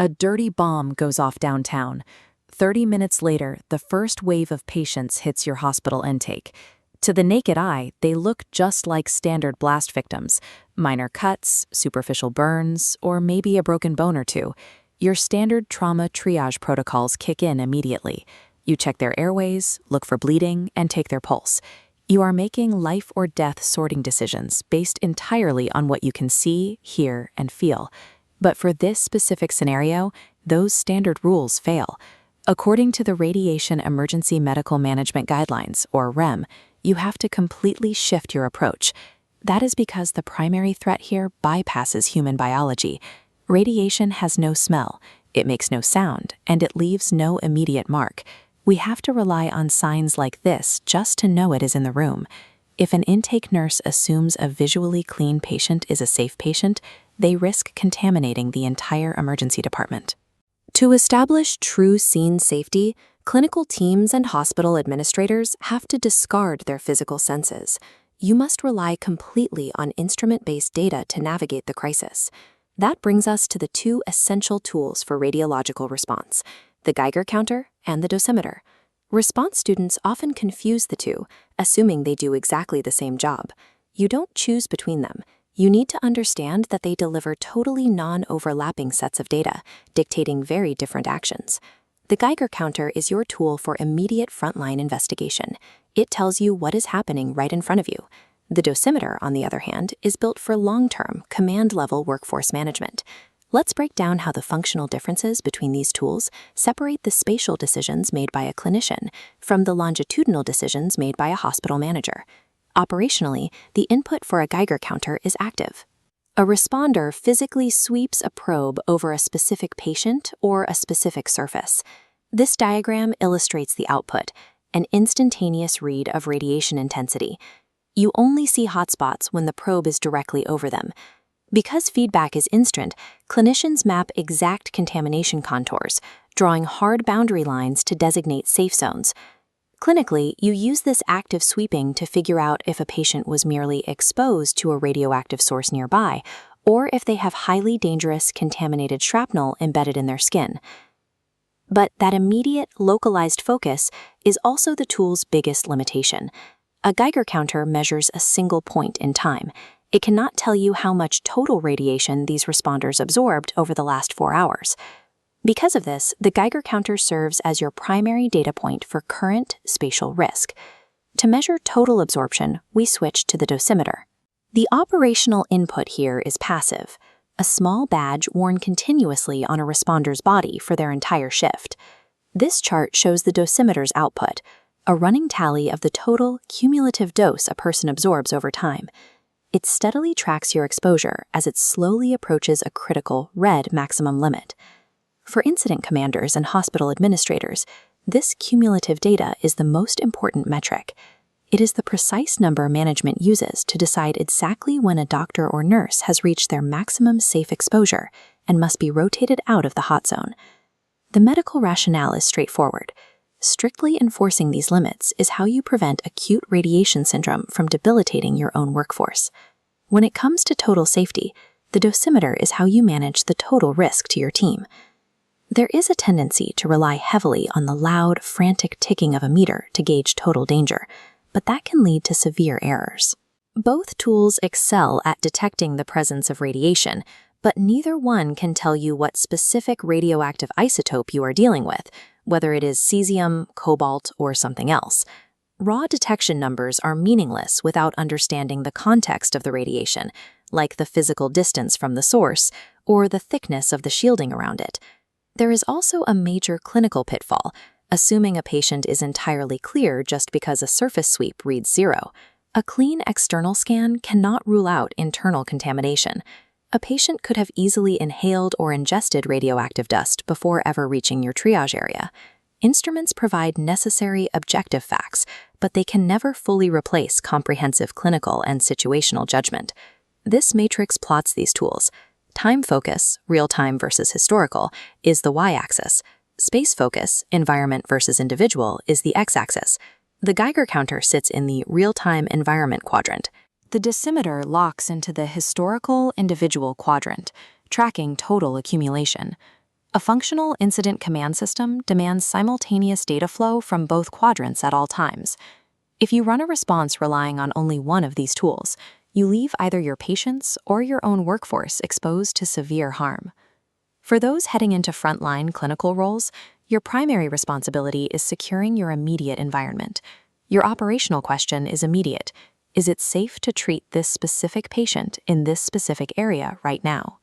A dirty bomb goes off downtown. 30 minutes later, the first wave of patients hits your hospital intake. To the naked eye, they look just like standard blast victims. Minor cuts, superficial burns, or maybe a broken bone or two. Your standard trauma triage protocols kick in immediately. You check their airways, look for bleeding, and take their pulse. You are making life or death sorting decisions based entirely on what you can see, hear, and feel. But for this specific scenario, those standard rules fail. According to the Radiation Emergency Medical Management Guidelines, or REMM, you have to completely shift your approach. That is because the primary threat here bypasses human biology. Radiation has no smell, it makes no sound, and it leaves no immediate mark. We have to rely on signs like this just to know it is in the room. If an intake nurse assumes a visually clean patient is a safe patient, they risk contaminating the entire emergency department. To establish true scene safety, clinical teams and hospital administrators have to discard their physical senses. You must rely completely on instrument-based data to navigate the crisis. That brings us to the two essential tools for radiological response: the Geiger counter and the dosimeter. Response students often confuse the two, assuming they do exactly the same job. You don't choose between them. You need to understand that they deliver totally non-overlapping sets of data, dictating very different actions. The Geiger counter is your tool for immediate frontline investigation. It tells you what is happening right in front of you. The dosimeter, on the other hand, is built for long-term, command-level workforce management. Let's break down how the functional differences between these tools separate the spatial decisions made by a clinician from the longitudinal decisions made by a hospital manager. Operationally, the input for a Geiger counter is active. A responder physically sweeps a probe over a specific patient or a specific surface. This diagram illustrates the output, an instantaneous read of radiation intensity. You only see hotspots when the probe is directly over them. Because feedback is instant, clinicians map exact contamination contours, drawing hard boundary lines to designate safe zones. Clinically, you use this active sweeping to figure out if a patient was merely exposed to a radioactive source nearby, or if they have highly dangerous contaminated shrapnel embedded in their skin. But that immediate, localized focus is also the tool's biggest limitation. A Geiger counter measures a single point in time. It cannot tell you how much total radiation these responders absorbed over the last 4 hours. Because of this, the Geiger counter serves as your primary data point for current spatial risk. To measure total absorption, we switch to the dosimeter. The operational input here is passive, a small badge worn continuously on a responder's body for their entire shift. This chart shows the dosimeter's output, a running tally of the total cumulative dose a person absorbs over time. It steadily tracks your exposure as it slowly approaches a critical red maximum limit. For incident commanders and hospital administrators, this cumulative data is the most important metric. It is the precise number management uses to decide exactly when a doctor or nurse has reached their maximum safe exposure and must be rotated out of the hot zone. The medical rationale is straightforward. Strictly enforcing these limits is how you prevent acute radiation syndrome from debilitating your own workforce. When it comes to total safety, the dosimeter is how you manage the total risk to your team. There is a tendency to rely heavily on the loud, frantic ticking of a meter to gauge total danger, but that can lead to severe errors. Both tools excel at detecting the presence of radiation, but neither one can tell you what specific radioactive isotope you are dealing with, whether it is cesium, cobalt, or something else. Raw detection numbers are meaningless without understanding the context of the radiation, like the physical distance from the source or the thickness of the shielding around it. There is also a major clinical pitfall, assuming a patient is entirely clear just because a surface sweep reads 0. A clean external scan cannot rule out internal contamination. A patient could have easily inhaled or ingested radioactive dust before ever reaching your triage area. Instruments provide necessary objective facts, but they can never fully replace comprehensive clinical and situational judgment. This matrix plots these tools. Time focus, real-time versus historical, is the y-axis. Space focus, environment versus individual, is the x-axis. The Geiger counter sits in the real-time environment quadrant. The dosimeter locks into the historical individual quadrant, tracking total accumulation. A functional incident command system demands simultaneous data flow from both quadrants at all times. If you run a response relying on only one of these tools, you leave either your patients or your own workforce exposed to severe harm. For those heading into frontline clinical roles, your primary responsibility is securing your immediate environment. Your operational question is immediate. Is it safe to treat this specific patient in this specific area right now?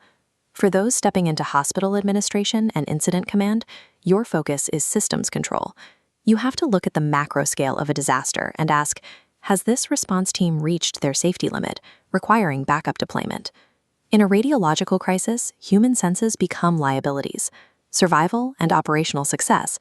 For those stepping into hospital administration and incident command, your focus is systems control. You have to look at the macro scale of a disaster and ask, has this response team reached their safety limit, requiring backup deployment? In a radiological crisis, human senses become liabilities. Survival and operational success